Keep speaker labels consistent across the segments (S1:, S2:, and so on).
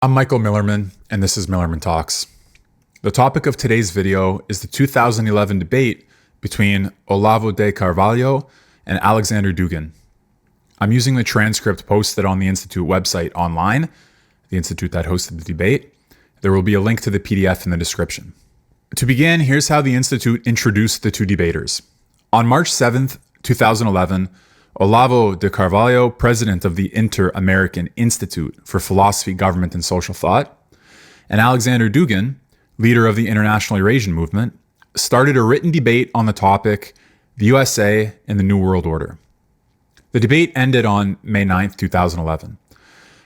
S1: I'm Michael Millerman, and this is Millerman Talks. The topic of today's video is the 2011 debate between Olavo de Carvalho and Alexander Dugin. I'm using the transcript posted on the Institute website online, the institute that hosted the debate. There will be a link to the PDF in the description. To begin, here's how the Institute introduced the two debaters. On March 7th, 2011, Olavo de Carvalho, president of the Inter-American Institute for Philosophy, Government, and Social Thought, and Alexander Dugin, leader of the International Eurasian Movement, started a written debate on the topic, the USA and the New World Order. The debate ended on May 9th, 2011.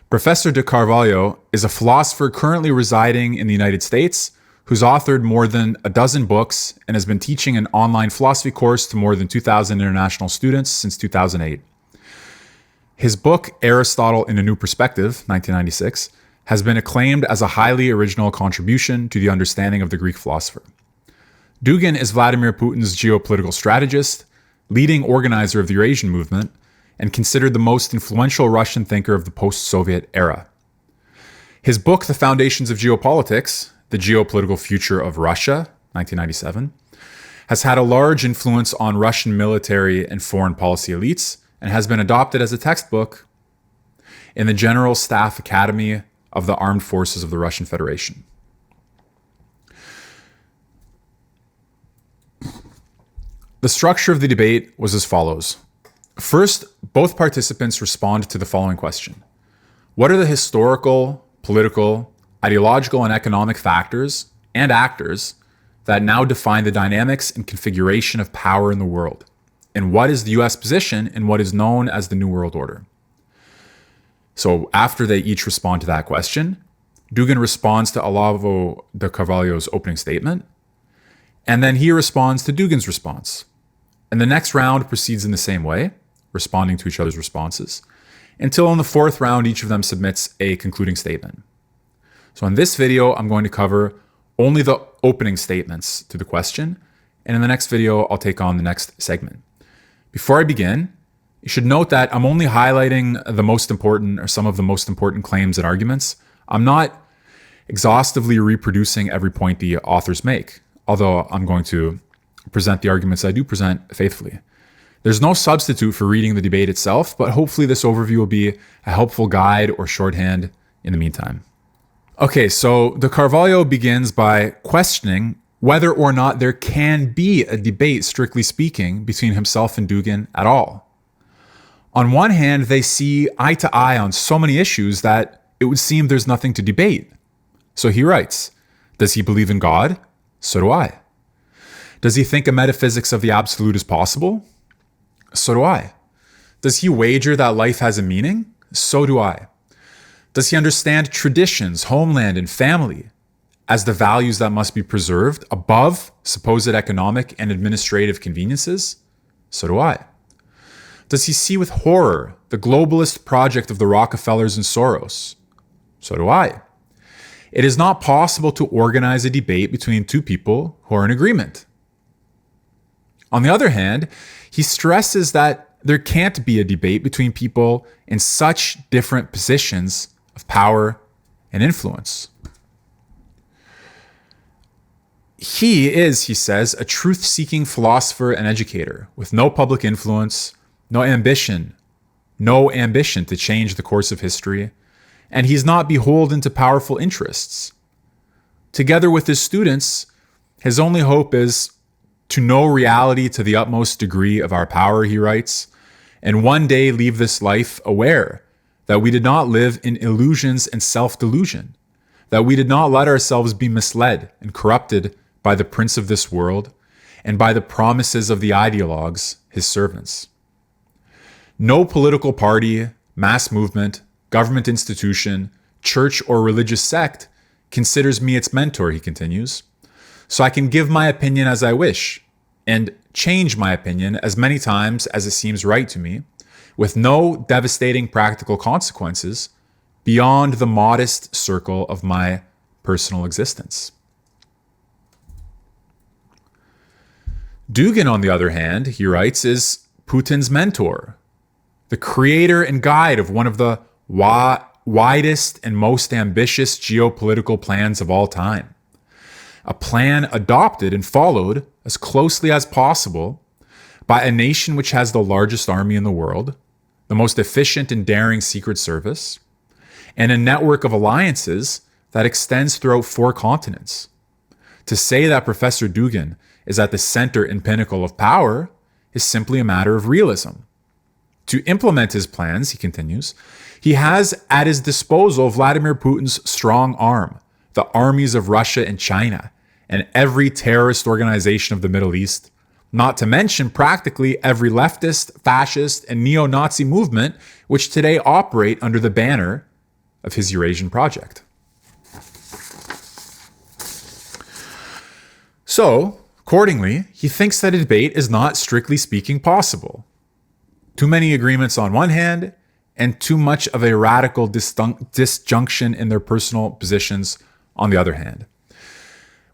S1: Professor de Carvalho is a philosopher currently residing in the United States who's authored more than a dozen books and has been teaching an online philosophy course to more than 2,000 international students since 2008. His book, Aristotle in a New Perspective, 1996, has been acclaimed as a highly original contribution to the understanding of the Greek philosopher. Dugin is Vladimir Putin's geopolitical strategist, leading organizer of the Eurasian movement, and considered the most influential Russian thinker of the post-Soviet era. His book, The Foundations of Geopolitics, The Geopolitical Future of Russia, 1997, has had a large influence on Russian military and foreign policy elites and has been adopted as a textbook in the General Staff Academy of the Armed Forces of the Russian Federation. The structure of the debate was as follows. First, both participants respond to the following question. What are the historical, political, ideological, and economic factors and actors that now define the dynamics and configuration of power in the world? And what is the US position in what is known as the New World Order? So after they each respond to that question, Dugin responds to Olavo de Carvalho's opening statement, and then he responds to Dugin's response. And the next round proceeds in the same way, responding to each other's responses, until in the fourth round, each of them submits a concluding statement. So in this video, I'm going to cover only the opening statements to the question, and in the next video, I'll take on the next segment. Before I begin, you should note that I'm only highlighting the most important or some of the most important claims and arguments. I'm not exhaustively reproducing every point the authors make, although I'm going to present the arguments I do present faithfully. There's no substitute for reading the debate itself, but hopefully this overview will be a helpful guide or shorthand in the meantime. Okay, so de Carvalho begins by questioning whether or not there can be a debate, strictly speaking, between himself and Dugin at all. On one hand, they see eye to eye on so many issues that it would seem there's nothing to debate. So he writes, does he believe in God? So do I. Does he think a metaphysics of the absolute is possible? So do I. Does he wager that life has a meaning? So do I. Does he understand traditions, homeland, and family as the values that must be preserved above supposed economic and administrative conveniences? So do I. Does he see with horror the globalist project of the Rockefellers and Soros? So do I. It is not possible to organize a debate between two people who are in agreement. On the other hand, he stresses that there can't be a debate between people in such different positions of power and influence. He is, he says, a truth-seeking philosopher and educator with no public influence, no ambition to change the course of history, and he's not beholden to powerful interests. Together with his students, his only hope is to know reality to the utmost degree of our power, he writes, and one day leave this life aware that we did not live in illusions and self-delusion, that we did not let ourselves be misled and corrupted by the prince of this world and by the promises of the ideologues, his servants. No political party, mass movement, government institution, church, or religious sect considers me its mentor, he continues, so I can give my opinion as I wish and change my opinion as many times as it seems right to me, with no devastating practical consequences beyond the modest circle of my personal existence. Dugin, on the other hand, he writes, is Putin's mentor, the creator and guide of one of the widest and most ambitious geopolitical plans of all time. A plan adopted and followed as closely as possible by a nation which has the largest army in the world, the most efficient and daring secret service, and a network of alliances that extends throughout 4 continents. To say that Professor Dugin is at the center and pinnacle of power is simply a matter of realism. To implement his plans, he continues, he has at his disposal Vladimir Putin's strong arm, the armies of Russia and China, and every terrorist organization of the Middle East, not to mention practically every leftist, fascist, and neo-Nazi movement which today operate under the banner of his Eurasian project. So, accordingly, he thinks that a debate is not strictly speaking possible. Too many agreements on one hand, and too much of a radical disjunction in their personal positions on the other hand.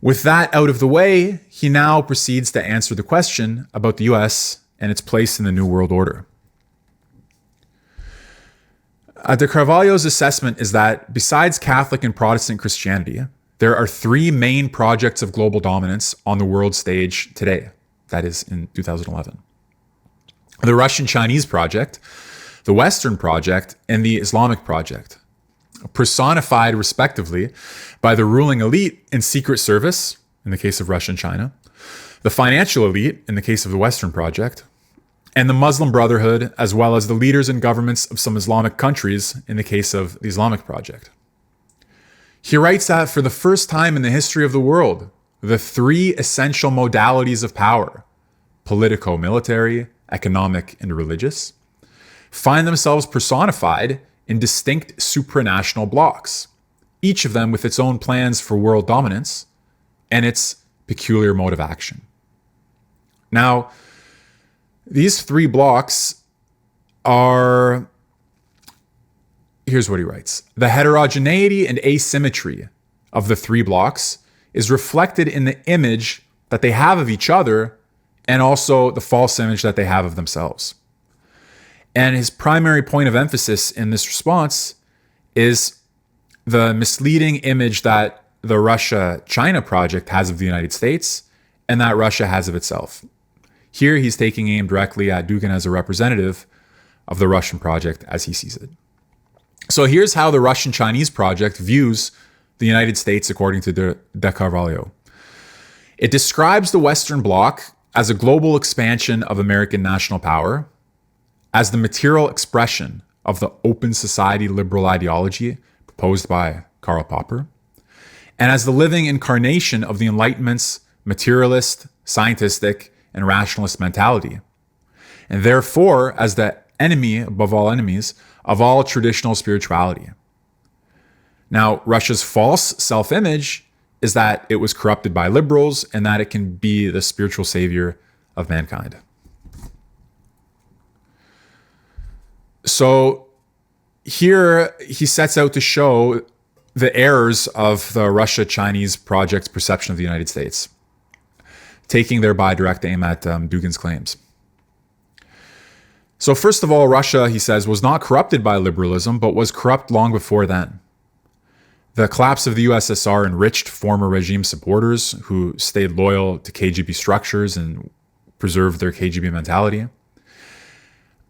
S1: With that out of the way, he now proceeds to answer the question about the US and its place in the New World Order. De Carvalho's assessment is that besides Catholic and Protestant Christianity, there are 3 main projects of global dominance on the world stage today, that is in 2011. The Russian-Chinese project, the Western project, and the Islamic project, personified respectively by the ruling elite and secret service, in the case of Russia and China, the financial elite, in the case of the Western project, and the Muslim Brotherhood, as well as the leaders and governments of some Islamic countries, in the case of the Islamic project. He writes that for the first time in the history of the world, the 3 essential modalities of power, politico-military, economic, and religious, find themselves personified in distinct supranational blocks, each of them with its own plans for world dominance and its peculiar mode of action. Now, these 3 blocks are, here's what he writes. The heterogeneity and asymmetry of the 3 blocks is reflected in the image that they have of each other and also the false image that they have of themselves. And his primary point of emphasis in this response is the misleading image that the Russia-China project has of the United States and that Russia has of itself. Here he's taking aim directly at Dugin as a representative of the Russian project as he sees it. So here's how the Russian-Chinese project views the United States according to De Carvalho. It describes the Western Bloc as a global expansion of American national power, as the material expression of the open society liberal ideology proposed by Karl Popper, and as the living incarnation of the Enlightenment's materialist, scientific, and rationalist mentality, and therefore as the enemy above all enemies of all traditional spirituality. Now, Russia's false self-image is that it was corrupted by liberals and that it can be the spiritual savior of mankind. So here he sets out to show the errors of the Russia-Chinese project's perception of the United States, taking thereby direct aim at Dugin's claims. So first of all, Russia, he says, was not corrupted by liberalism, but was corrupt long before then. The collapse of the USSR enriched former regime supporters who stayed loyal to KGB structures and preserved their KGB mentality.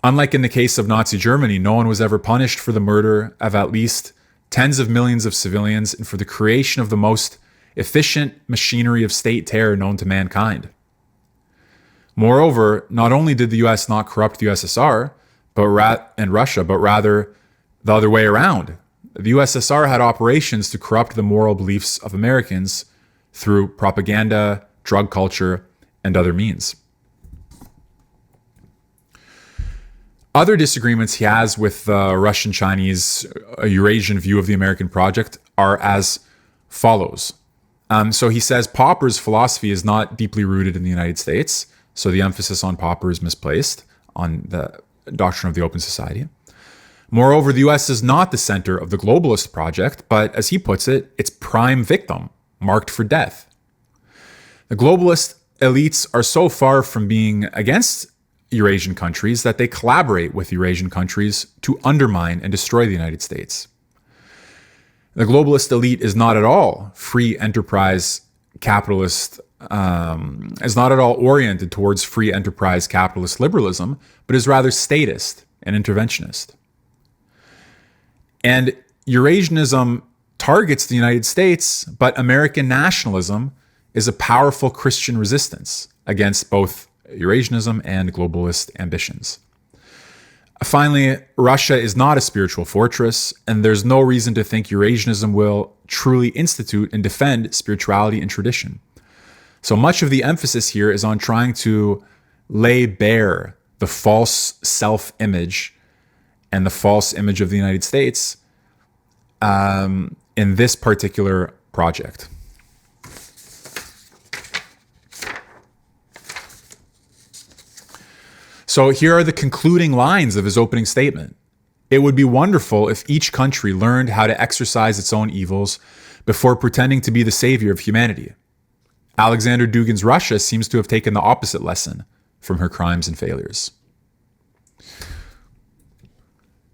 S1: Unlike in the case of Nazi Germany, no one was ever punished for the murder of at least tens of millions of civilians and for the creation of the most efficient machinery of state terror known to mankind. Moreover, not only did the US not corrupt the USSR and Russia, but rather the other way around. The USSR had operations to corrupt the moral beliefs of Americans through propaganda, drug culture, and other means. Other disagreements he has with the Russian-Chinese Eurasian view of the American project are as follows. So he says Popper's philosophy is not deeply rooted in the United States, so the emphasis on Popper is misplaced on the doctrine of the open society. Moreover, the US is not the center of the globalist project, but as he puts it, its prime victim, marked for death. The globalist elites are so far from being against Eurasian countries that they collaborate with Eurasian countries to undermine and destroy the United States. The globalist elite is not at all free enterprise capitalist, is not at all oriented towards free enterprise capitalist liberalism, but is rather statist and interventionist. And Eurasianism targets the United States, but American nationalism is a powerful Christian resistance against both Eurasianism and globalist ambitions. Finally, Russia is not a spiritual fortress, and there's no reason to think Eurasianism will truly institute and defend spirituality and tradition. So much of the emphasis here is on trying to lay bare the false self-image and the false image of the United States in this particular project. So here are the concluding lines of his opening statement. It would be wonderful if each country learned how to exercise its own evils before pretending to be the savior of humanity. Alexander Dugin's Russia seems to have taken the opposite lesson from her crimes and failures.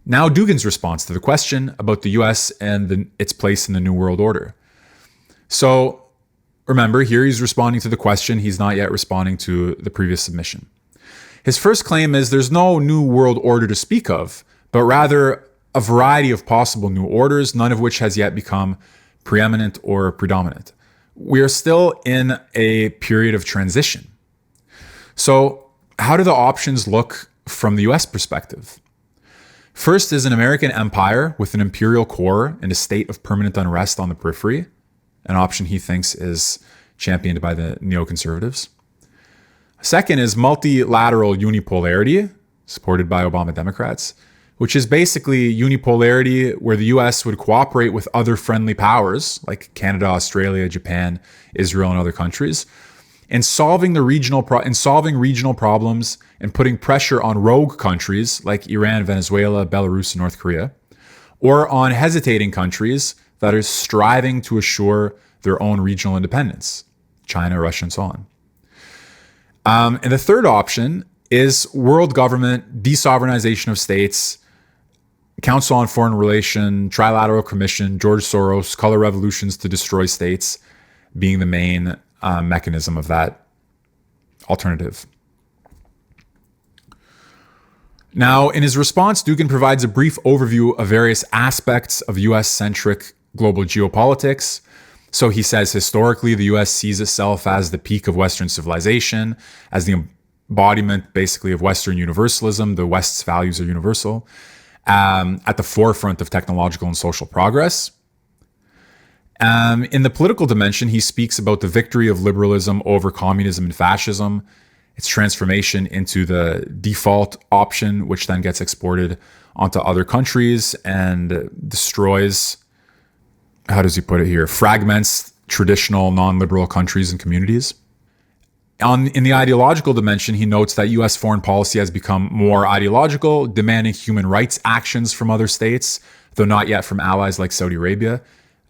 S1: Now Dugin's response to the question about the US and its place in the New World Order. So remember, here he's responding to the question. He's not yet responding to the previous submission. His first claim is there's no new world order to speak of, but rather a variety of possible new orders, none of which has yet become preeminent or predominant. We are still in a period of transition. So how do the options look from the US perspective? First is an American empire with an imperial core and a state of permanent unrest on the periphery, an option he thinks is championed by the neoconservatives. Second is multilateral unipolarity, supported by Obama Democrats, which is basically unipolarity where the US would cooperate with other friendly powers like Canada, Australia, Japan, Israel, and other countries in solving regional problems and putting pressure on rogue countries like Iran, Venezuela, Belarus, and North Korea, or on hesitating countries that are striving to assure their own regional independence, China, Russia, and so on. And the third option is world government, desovereignization of states, Council on Foreign Relations, Trilateral Commission, George Soros, color revolutions to destroy states being the main mechanism of that alternative. Now, in his response, Dugin provides a brief overview of various aspects of US-centric global geopolitics. So he says, historically, the US sees itself as the peak of Western civilization, as the embodiment, basically, of Western universalism. The West's values are universal, at the forefront of technological and social progress. In the political dimension, he speaks about the victory of liberalism over communism and fascism, its transformation into the default option, which then gets exported onto other countries and destroys, how does he put it here, fragments traditional non-liberal countries and communities. In the ideological dimension, he notes that US foreign policy has become more ideological, demanding human rights actions from other states, though not yet from allies like Saudi Arabia,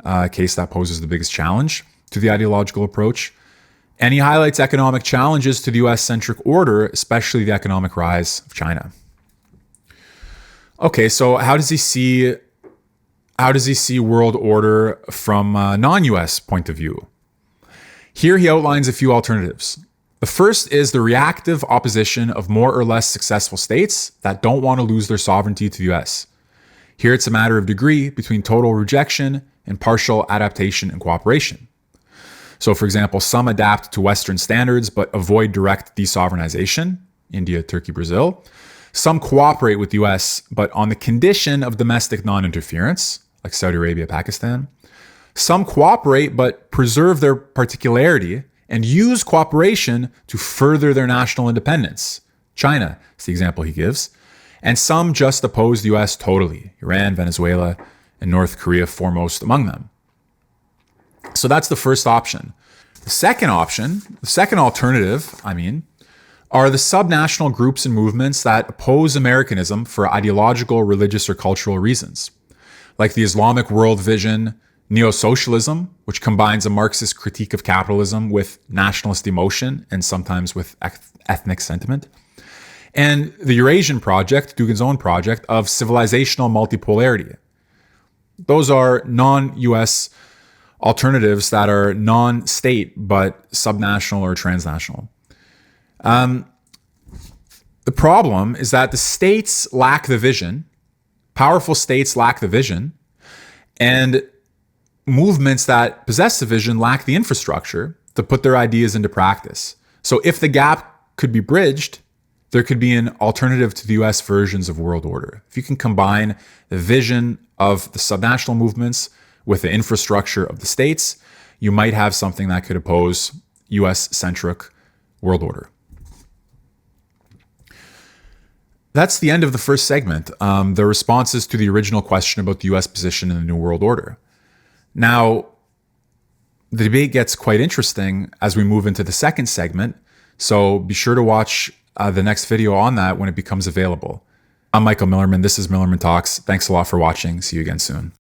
S1: a case that poses the biggest challenge to the ideological approach. And he highlights economic challenges to the US-centric order, especially the economic rise of China. Okay, so how does he see world order from a non-US point of view? Here he outlines a few alternatives. The first is the reactive opposition of more or less successful states that don't want to lose their sovereignty to the US. Here it's a matter of degree between total rejection and partial adaptation and cooperation. So for example, some adapt to Western standards but avoid direct desovereignization, India, Turkey, Brazil. Some cooperate with the US, but on the condition of domestic non-interference, like Saudi Arabia, Pakistan. Some cooperate but preserve their particularity and use cooperation to further their national independence. China is the example he gives. And some just oppose the US totally, Iran, Venezuela, and North Korea foremost among them. So that's the first option. The second alternative, are the subnational groups and movements that oppose Americanism for ideological, religious, or cultural reasons, like the Islamic world vision, neo-socialism, which combines a Marxist critique of capitalism with nationalist emotion and sometimes with ethnic sentiment, and the Eurasian project, Dugin's own project, of civilizational multipolarity. Those are non-US alternatives that are non-state but subnational or transnational. The problem is that the states lack the vision, powerful states lack the vision, and movements that possess the vision lack the infrastructure to put their ideas into practice. So if the gap could be bridged, there could be an alternative to the US versions of world order. If you can combine the vision of the subnational movements with the infrastructure of the states, you might have something that could oppose US-centric world order. That's the end of the first segment, the responses to the original question about the US position in the New World Order. Now, the debate gets quite interesting as we move into the second segment, so be sure to watch the next video on that when it becomes available. I'm Michael Millerman. This is Millerman Talks. Thanks a lot for watching. See you again soon.